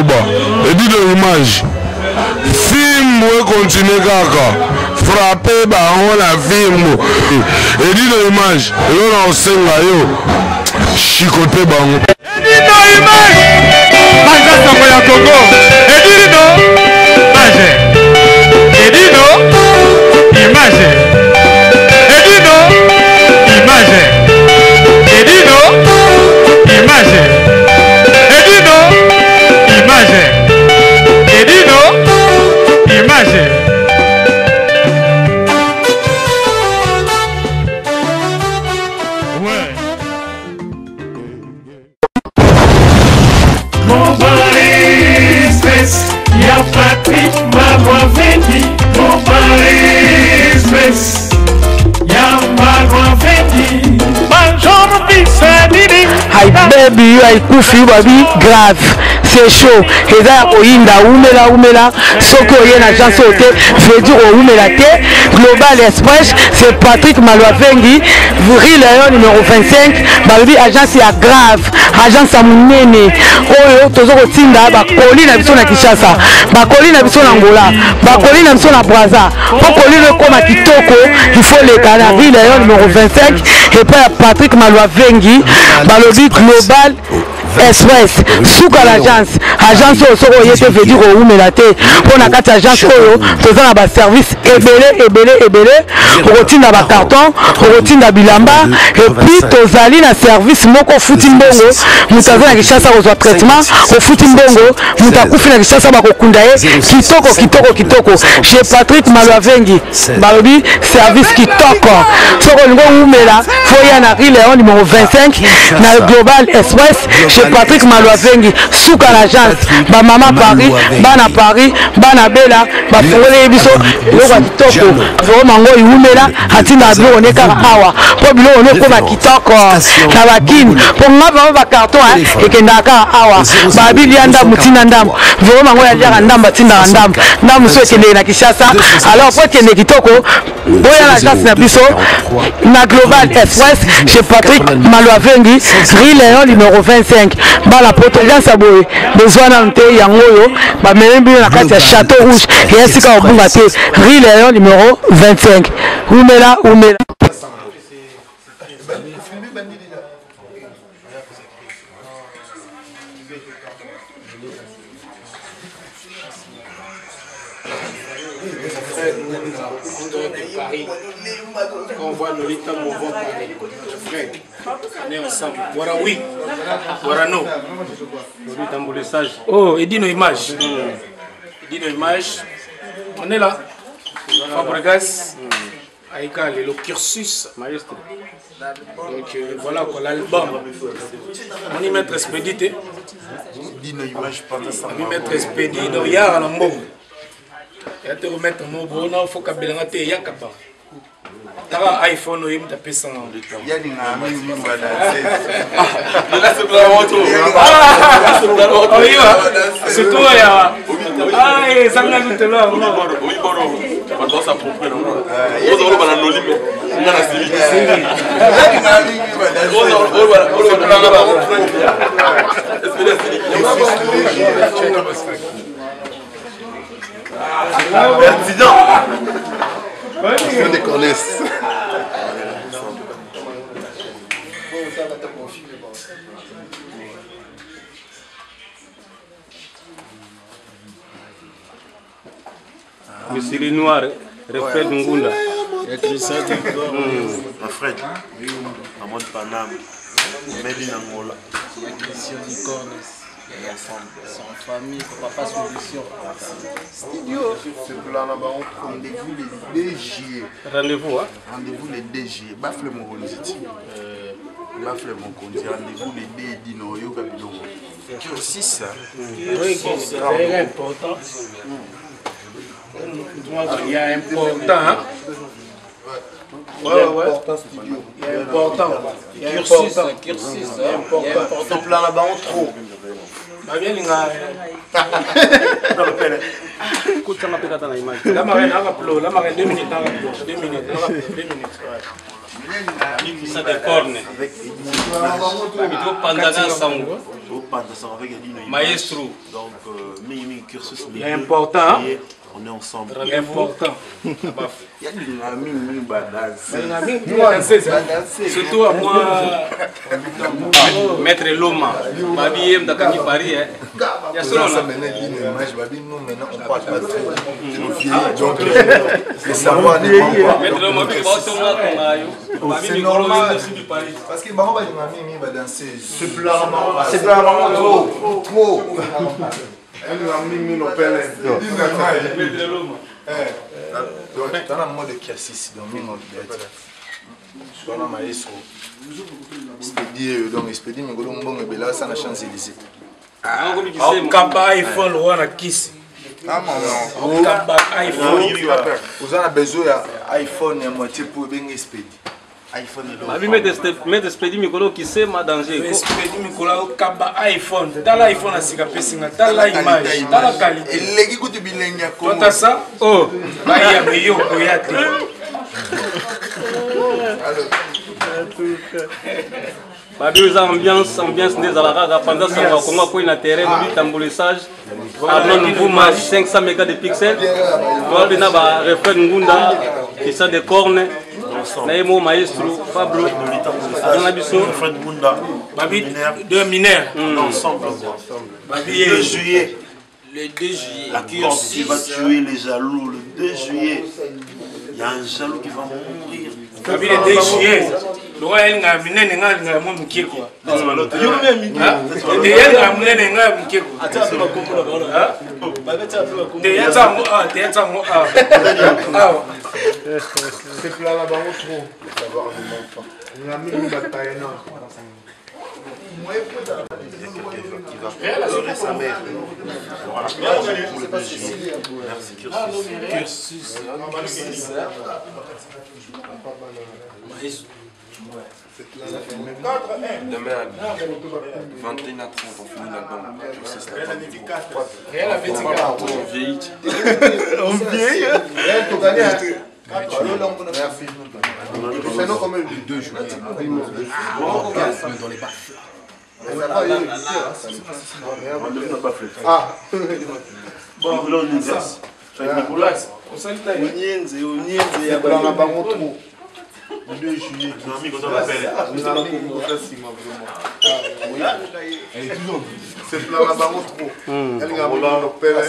maloba edino image film we continue kaka frapper bango na film edino image elona osenga yo chicote bango edino image manja sango ya Congo edino image edino image edino image edino image edino image edino image Y'a Patrick Marois Vendi, mon mari espèce. Y'a Marois Vendi, Major Bissadini. Hi baby, I kufi baby grave. C'est chaud. Et là, Oinda, Oumela, Soko Yen agence hôtel, je veux dire Oumela T, Global Express, c'est Patrick Malouavengi, Vril Léon numéro 25, baby agence ya grave, agence à Mounene, Oyo, Tozo Tinda, Bakoli na biso na Kinshasa, Bakoli na biso na Angola, Bakoli na biso na Brazza, Bakoli le comme à Kitoko, il faut les canards, Vril Léon numéro 25, et puis Patrick Malouavengi, Balobi Global Express, Souka l'agence, agence au Soro Yete veut dire au Oumelate, pour la carte agence Oyo, faisant la service ébélé, routine dans la carton, routine dans Bilamba, et puis Tozali na service Moko Futimbongo, Moutaza na Kishasa au traitement, au Futimbongo, Moutakufi na Kishasa Bakokundaye, Kitoko, chez Patrick Malouavengi, Balobi, service Kitoko, Soro Ngo Oumela, Foya na Léon numéro 25, na Global Express, chez Patrick Malouavengi, Souka l'agence, ba maman Paris, bana Paris, bana Bella, ba fongole biso, loka kitoko, vraiment ngo iumela, hatina bilo on est kara awa, po bilo on est comme kitoko, na bakini, po ngaba ba carton et kenda kara awa, ba bilianda mutina ndam, vraiment ngo ya dia ndam batinda ndam so kende na Kinshasa, alors po kende kitoko, boya l'agence na biso, na Global Express, chez Patrick Malouavengi, Rue Léon numéro 25. Bala potence aboye besoin na nte yangoyo ba melembi na kati ya Château Rouge et ainsi qu'au Bungate Rue Léon numéro 25. Oumela Quand on voit Lolita Mouvant parler, frère, on est ensemble. Voilà oui, voilà non. Lolita Mboulessage. Oh, Edino Image. Edino Image. On est là. Fabregas. Aïka, le cursus. Maestro. Donc voilà quoi, l'album. On y met expédité. Edino Image pendant ça. On y met expédité. Donc il y a un mot. Il y a te remettre un mot. On a faut qu'à Belangate, il y a qu'à pas. Tara iPhone oyim ta pesa na yani na mimi mbada là c'est la moto c'est toi ya ah ça me dit là oui boro on doit s'approprier on doit pas dans limite on a la civile on des connaisses. Monsieur le Noir, reflet d'Ungunda. Fred, à mon Paname, Made in Angola. Il y a Christian Nicolas. Et ensemble, sans famille, papa solution. Studio. C'est pour là-bas, rendez-vous les DG. Rendez-vous, hein? Rendez-vous les DG. Bafle mon conduit. Bafle mon conduit. Rendez-vous les DG. Dino, yo, Babylon. Cursus, ça. Oui, c'est important. Il y a important, hein? Ouais. Il y a important. Il y a important. Cursus, important. Ce plan là-bas, on trouve. Bah bien, La marraine, la marraine, 2 minutes. 2 minutes. Ça des cornes. Maestro. Donc, cursus. Il est important. On est ensemble. Il est important. Il y a une amie Surtout à moi, Maître Loma. Babi M. Dakani Paris. Il y a seulement ça. Maintenant, on parle pas trop. Donc, le savoir n'est pas. Maître Loma, c'est normal. Parce que Bama va danser. C'est plus rarement trop. Elle nous a mis nos pères. Donc, dans le mode de Kiasis, dans le monde de dans le maestro. Donc, expédie, mais bon, là, ça n'a chance d'Élysée. Kaba iPhone, on a kiss. Ah, non. Kaba iPhone. Vous avez besoin d'iPhone et moitié pour bien expédier. Babi met expédie Mikolo qui sait ma danger. Expédie Mikolo Kaba iPhone. Dans l'iPhone, c'est la pessinga. Dans l'image, dans la qualité. Et les qui coûtent bien les Quant à ça, oh, bah il y a meilleur Koyate. Babi ambiance des Alara pendant ça va comment quoi na terrain de tamboulissage. Arnon Mbouma 500 mégas de pixels. Toi bina ba refrain Ngunda qui sont des cornes. Naïmo Maestro Pablo Babi 2 mineurs ensemble. Babi 2 juillet. Le 2 juillet. La course qui va tuer les jaloux. Le 2 juillet. Il y a un jaloux qui va mourir. Babi le 2 juillet. Le roi est un mineur n'a pas mourir quoi. Il y a un mineur n'a pas mourir quoi. C'est plus là-bas trop. On a mis une bataille énorme. Qui va pleurer sa mère. Demain à 21h30 on finit l'album. On vieillit. C'est non comme 2 jours. Dans les bars. Ah. Bon, là on est Le 2 juillet. C'est plein là-bas trop. Elle a mon père,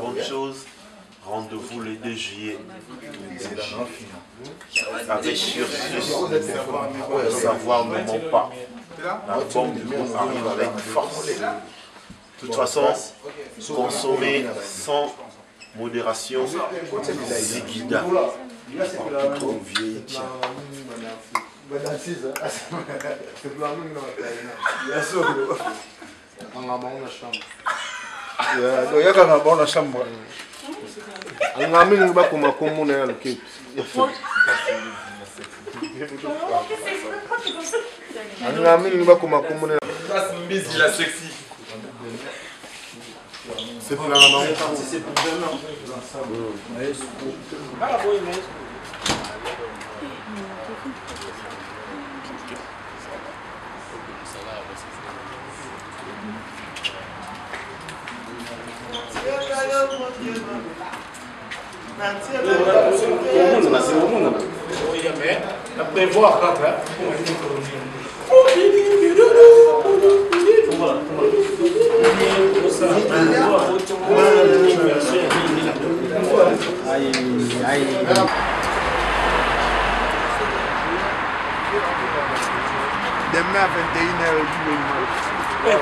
bonne chose. Rendez-vous le 2 juillet. Avec Cursus, le savoir ne ment pas. L'album arrive avec force. De toute façon, consommer sans modération, c'est guida. Trop vieille, tiens. C'est pour la maman. La prévoir quand là. Demain à 21h,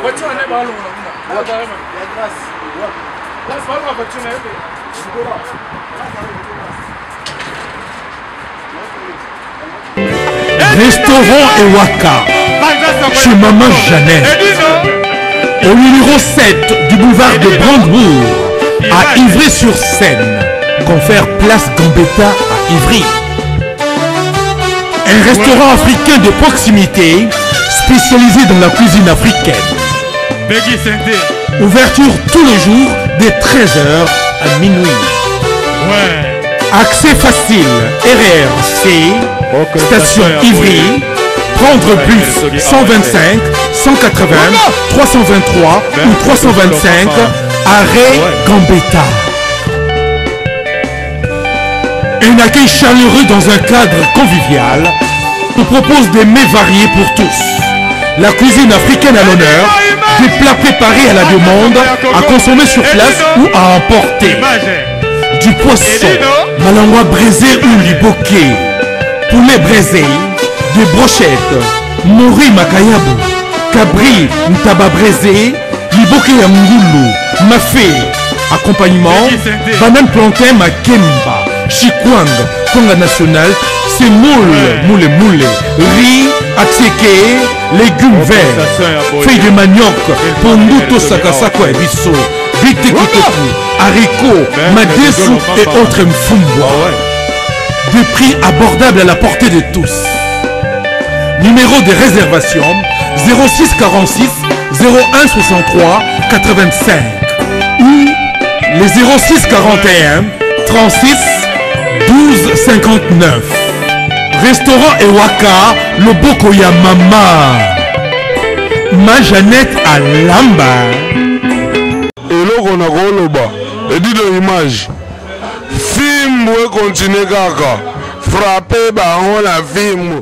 voiture n'est pas loin. Restaurant Ewaka chez Maman Jeannette au numéro 7 du boulevard de Brandebourg à Ivry-sur-Seine. Confère place Gambetta à Ivry. Un restaurant africain de proximité spécialisé dans la cuisine africaine. Ouverture tous les jours dès 13h à minuit. Accès facile, RRC, station Ivry, prendre bus 125, 180, 323 ou 325, arrêt Gambetta. Un accueil chaleureux dans un cadre convivial nous propose des mets variés pour tous. La cuisine africaine à l'honneur, des plats préparés à la demande, à consommer sur place ou à emporter. Du poisson, malangwa braisé ou liboké, poulet braisé, des brochettes, mori makayabu, cabri ntaba braisé, liboké ya mngulu, mafé, accompagnement, banane plantain makemba, chikwang, konga national, c'est moule, riz, atsieke, légumes verts, feuilles de manioc, ponduto sakasako et bisso, bitekiteku, haricots, madesu et autres mfumbwa. Des prix abordables à la portée de tous. Numéro de réservation 06 46 01 63 85 ou les 06 41 36 12 59. Restaurant Ewaka, le Bokoya Mama. Ma Jeannette à Lamba. eloko na koloba edino image film we continue kaka frappe bango na film